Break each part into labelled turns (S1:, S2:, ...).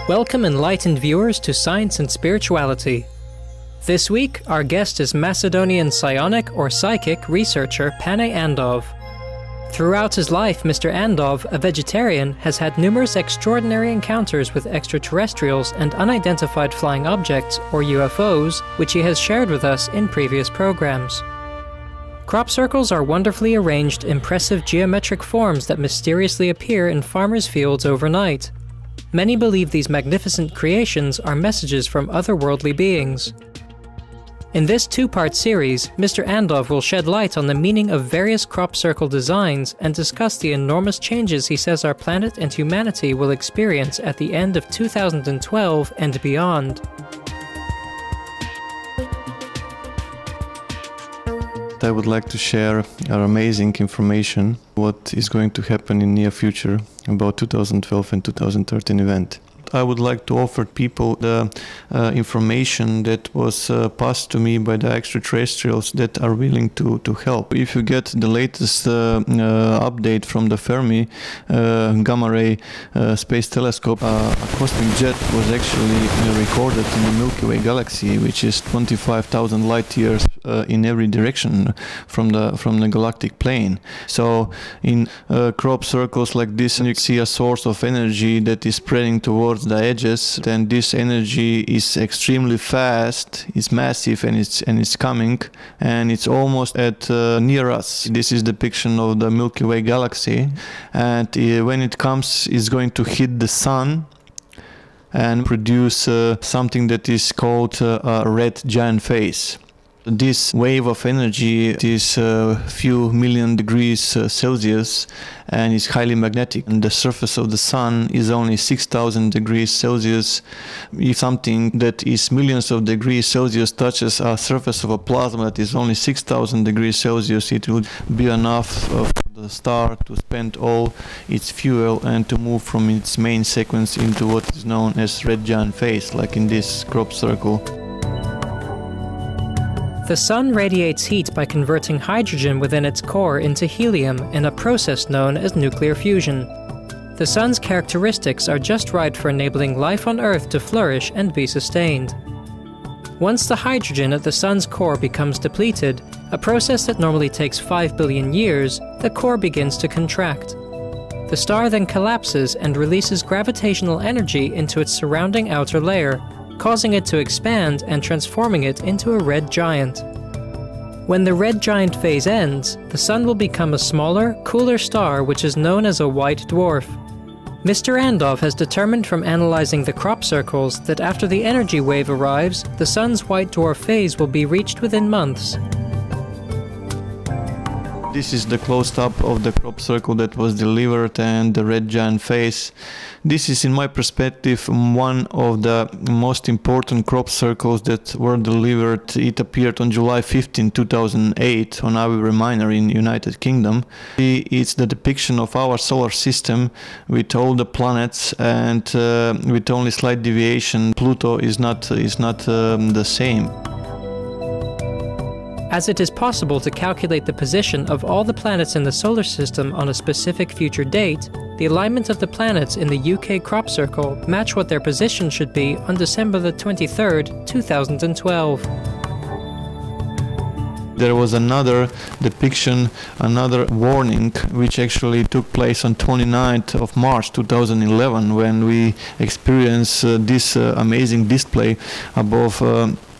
S1: Welcome enlightened viewers to Science and Spirituality. This week, our guest is Macedonian psionic or psychic researcher Pane Andov. Throughout his life, Mr. Andov, a vegetarian, has had numerous extraordinary encounters with extraterrestrials and unidentified flying objects, or UFOs, which he has shared with us in previous programs. Crop circles are wonderfully arranged, impressive geometric forms that mysteriously appear in farmers' fields overnight. Many believe these magnificent creations are messages from otherworldly beings. In this two-part series, Mr. Andov will shed light on the meaning of various crop circle designs and discuss the enormous changes he says our planet and humanity will experience at the end of 2012 and beyond.
S2: I would like to share our amazing information, what is going to happen in near future about 2012 and 2013 event. I would like to offer people the information that was passed to me by the extraterrestrials that are willing to help. If you get the latest update from the Fermi gamma ray space telescope, a cosmic jet was actually recorded in the Milky Way galaxy, which is 25,000 light years in every direction from the galactic plane. So in crop circles like this, you see a source of energy that is spreading towards the edges, and this energy is extremely fast, it's massive, and it's coming, and it's almost at near us. This is depiction of the Milky Way galaxy, and when it comes, it's going to hit the sun and produce something that is called a red giant phase. This wave of energy is a few million degrees Celsius and is highly magnetic. And the surface of the sun is only 6,000 degrees Celsius. If something that is millions of degrees Celsius touches a surface of a plasma that is only 6,000 degrees Celsius, it would be enough for the star to spend all its fuel and to move from its main sequence into what is known as red giant phase, like in this crop circle.
S1: The sun radiates heat by converting hydrogen within its core into helium in a process known as nuclear fusion. The sun's characteristics are just right for enabling life on Earth to flourish and be sustained. Once the hydrogen at the sun's core becomes depleted, a process that normally takes 5 billion years, the core begins to contract. The star then collapses and releases gravitational energy into its surrounding outer layer, causing it to expand and transforming it into a red giant. When the red giant phase ends, the sun will become a smaller, cooler star which is known as a white dwarf. Mr. Andov has determined from analyzing the crop circles that after the energy wave arrives, the sun's white dwarf phase will be reached within months.
S2: This is the close-up of the crop circle that was delivered and the red giant phase. This is, in my perspective, one of the most important crop circles that were delivered. It appeared on July 15, 2008 on Avi Minor in United Kingdom. It's the depiction of our solar system with all the planets, and with only slight deviation, Pluto is not the same.
S1: As it is possible to calculate the position of all the planets in the solar system on a specific future date, the alignment of the planets in the UK crop circle match what their position should be on December the 23rd, 2012.
S2: There was another depiction, another warning, which actually took place on 29th of March 2011 when we experienced this amazing display above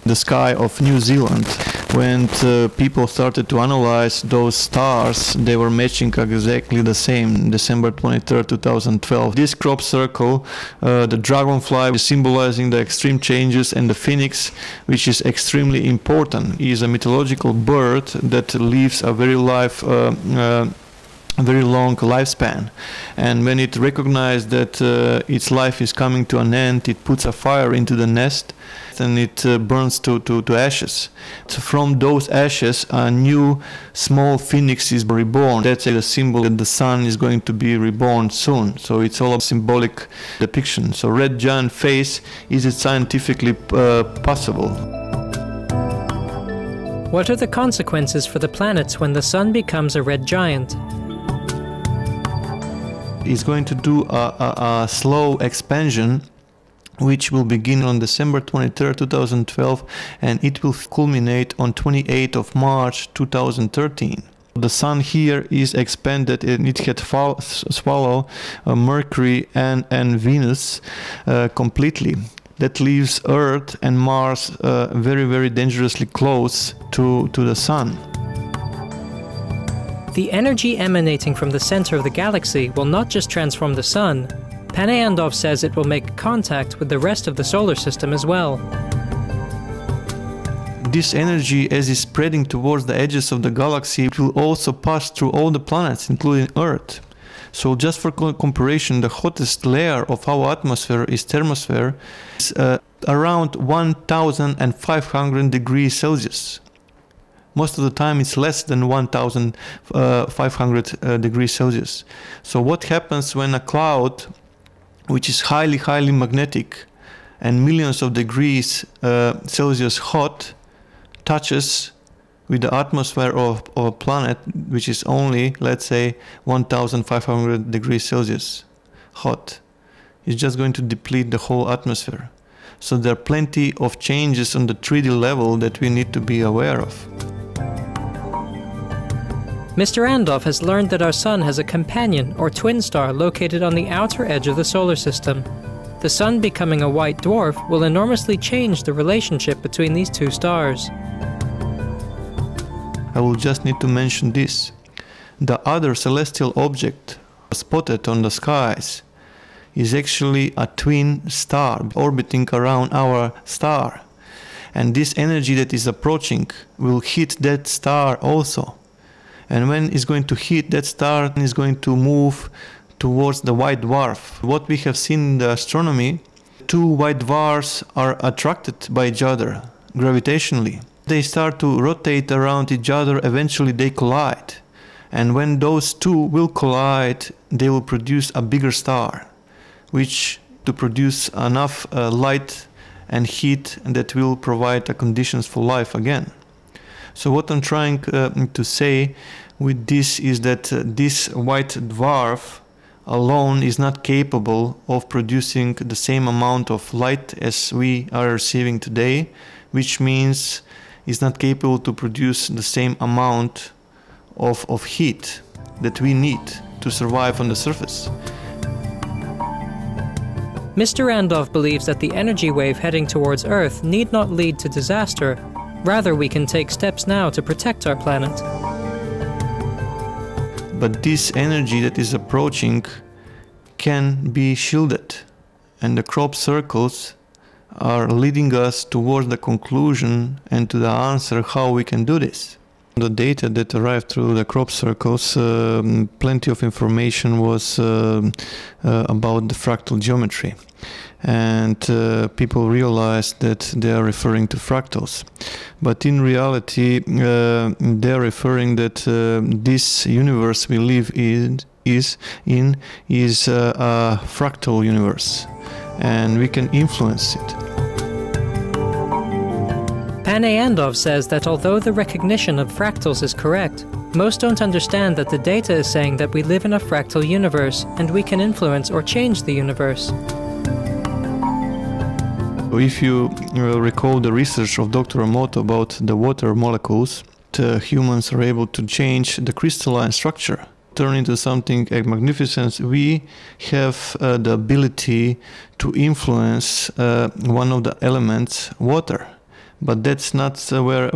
S2: the sky of New Zealand. When people started to analyze those stars, they were matching exactly the same, December 23rd, 2012. This crop circle, the dragonfly is symbolizing the extreme changes, and the phoenix, which is extremely important, is a mythological bird that lives a very long lifespan, and when it recognizes that its life is coming to an end, it puts a fire into the nest and it burns to ashes. So from those ashes, a new small phoenix is reborn. That's a symbol that the sun is going to be reborn soon. So it's all a symbolic depiction. So red giant phase, is it scientifically possible?
S1: What are the consequences for the planets when the sun becomes a red giant?
S2: It's going to do a slow expansion which will begin on December 23rd, 2012, and it will culminate on 28th of March 2013. The Sun here is expanded and it had swallowed Mercury and Venus completely. That leaves Earth and Mars very, very dangerously close to the Sun.
S1: The energy emanating from the center of the galaxy will not just transform the Sun. Pane Andov says it will make contact with the rest of the solar system as well.
S2: This energy, as is spreading towards the edges of the galaxy, will also pass through all the planets, including Earth. So just for comparison, the hottest layer of our atmosphere is thermosphere, is around 1,500 degrees Celsius. Most of the time it's less than 1,500 degrees Celsius. So what happens when a cloud, which is highly magnetic and millions of degrees Celsius hot, touches with the atmosphere of a planet which is only, let's say, 1,500 degrees Celsius hot? It's just going to deplete the whole atmosphere. So there are plenty of changes on the 3D level that we need to be aware of.
S1: Mr. Andov has learned that our Sun has a companion or twin star located on the outer edge of the solar system. The Sun becoming a white dwarf will enormously change the relationship between these two stars.
S2: I will just need to mention this. The other celestial object spotted on the skies is actually a twin star orbiting around our star. And this energy that is approaching will hit that star also. And when it's going to hit that star, it's going to move towards the white dwarf. What we have seen in the astronomy, two white dwarfs are attracted by each other gravitationally. They start to rotate around each other, eventually they collide. And when those two will collide, they will produce a bigger star, which to produce enough light and heat that will provide the conditions for life again. So what I'm trying to say with this is that this white dwarf alone is not capable of producing the same amount of light as we are receiving today, which means it's not capable to produce the same amount of heat that we need to survive on the surface.
S1: Mr. Andov believes that the energy wave heading towards Earth need not lead to disaster. Rather, we can take steps now to protect our planet.
S2: But this energy that is approaching can be shielded, and the crop circles are leading us towards the conclusion and to the answer how we can do this. The data that arrived through the crop circles, plenty of information was about the fractal geometry. And people realized that they are referring to fractals. But in reality, they are referring that this universe we live in is a fractal universe, and we can influence it.
S1: Pane Andov says that although the recognition of fractals is correct, most don't understand that the data is saying that we live in a fractal universe and we can influence or change the universe.
S2: If you recall the research of Dr. Emoto about the water molecules, humans are able to change the crystalline structure, turn into something magnificent. We have the ability to influence one of the elements, water. But that's not where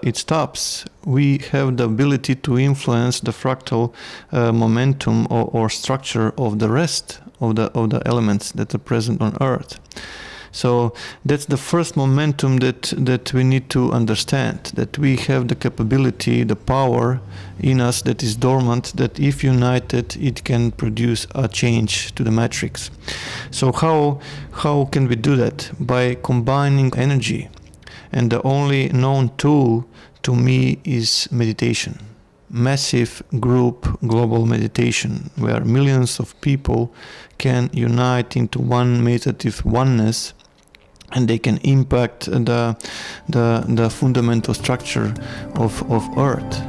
S2: it stops. We have the ability to influence the fractal momentum or structure of the rest of the elements that are present on Earth. So that's the first momentum that we need to understand, that we have the capability, the power in us that is dormant, that if united, it can produce a change to the matrix. So how can we do that? By combining energy. And the only known tool to me is meditation. Massive group global meditation, where millions of people can unite into one meditative oneness, and they can impact the fundamental structure of Earth.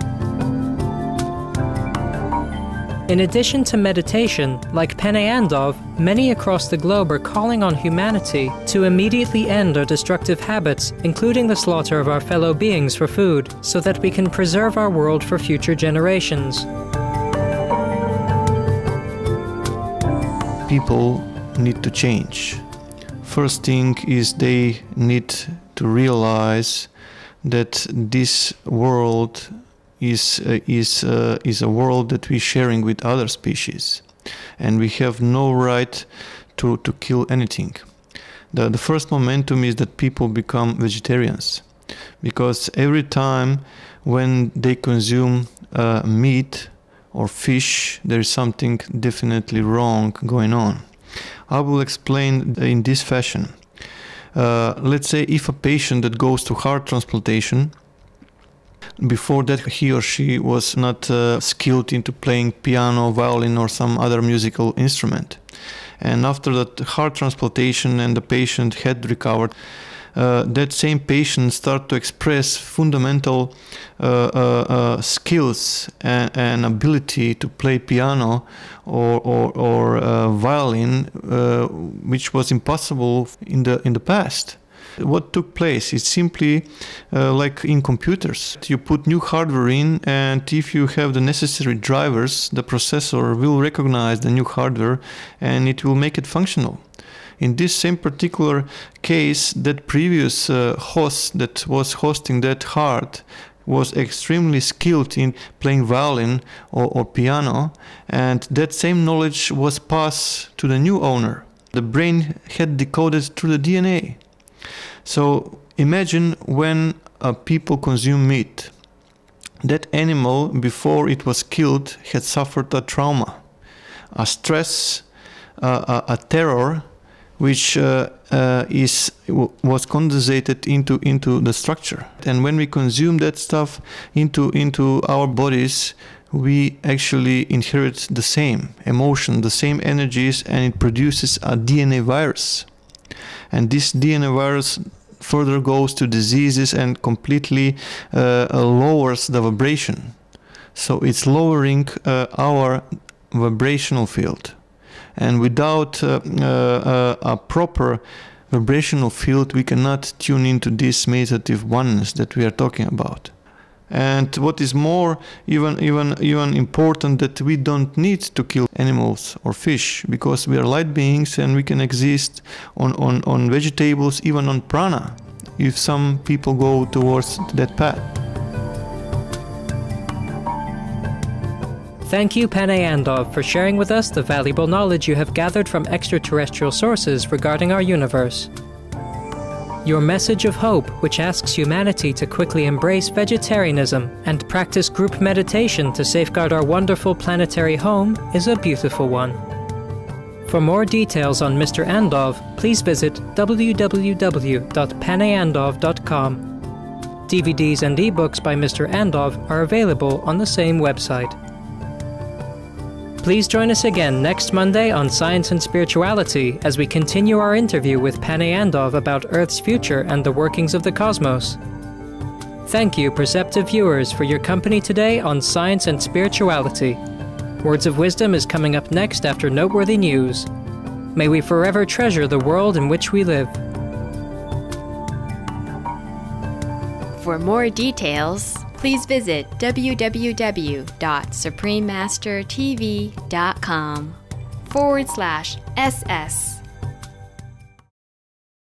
S1: In addition to meditation, like Pane Andov, many across the globe are calling on humanity to immediately end our destructive habits, including the slaughter of our fellow beings for food, so that we can preserve our world for future generations.
S2: People need to change. First thing is they need to realize that this world is a world that we're sharing with other species, and we have no right to kill anything. The first momentum is that people become vegetarians, because every time when they consume meat or fish, there is something definitely wrong going on. I will explain in this fashion. Let's say if a patient that goes to heart transplantation, before that he or she was not skilled into playing piano, violin or some other musical instrument. And after that heart transplantation and the patient had recovered, that same patient start to express fundamental skills and ability to play piano or violin, which was impossible in the past. What took place is simply like in computers. You put new hardware in, and if you have the necessary drivers, the processor will recognize the new hardware and it will make it functional. In this same particular case, that previous host that was hosting that heart was extremely skilled in playing violin or piano, and that same knowledge was passed to the new owner. The brain had decoded through the DNA. So imagine when people consume meat. That animal, before it was killed, had suffered a trauma, a stress, a terror, which was condensated into the structure. And when we consume that stuff into our bodies, we actually inherit the same emotion, the same energies, and it produces a DNA virus. And this DNA virus further goes to diseases and completely lowers the vibration. So it's lowering our vibrational field. And without a proper vibrational field, we cannot tune into this meditative oneness that we are talking about. And what is more, even important, that we don't need to kill animals or fish, because we are light beings and we can exist on vegetables, even on prana, if some people go towards that path.
S1: Thank you, Pane Andov, for sharing with us the valuable knowledge you have gathered from extraterrestrial sources regarding our universe. Your message of hope, which asks humanity to quickly embrace vegetarianism and practice group meditation to safeguard our wonderful planetary home, is a beautiful one. For more details on Mr. Andov, please visit www.paneandov.com. DVDs and ebooks by Mr. Andov are available on the same website. Please join us again next Monday on Science and Spirituality as we continue our interview with Pane Andov about Earth's future and the workings of the cosmos. Thank you, perceptive viewers, for your company today on Science and Spirituality. Words of Wisdom is coming up next after noteworthy news. May we forever treasure the world in which we live.
S3: For more details, please visit www.suprememastertv.com/SS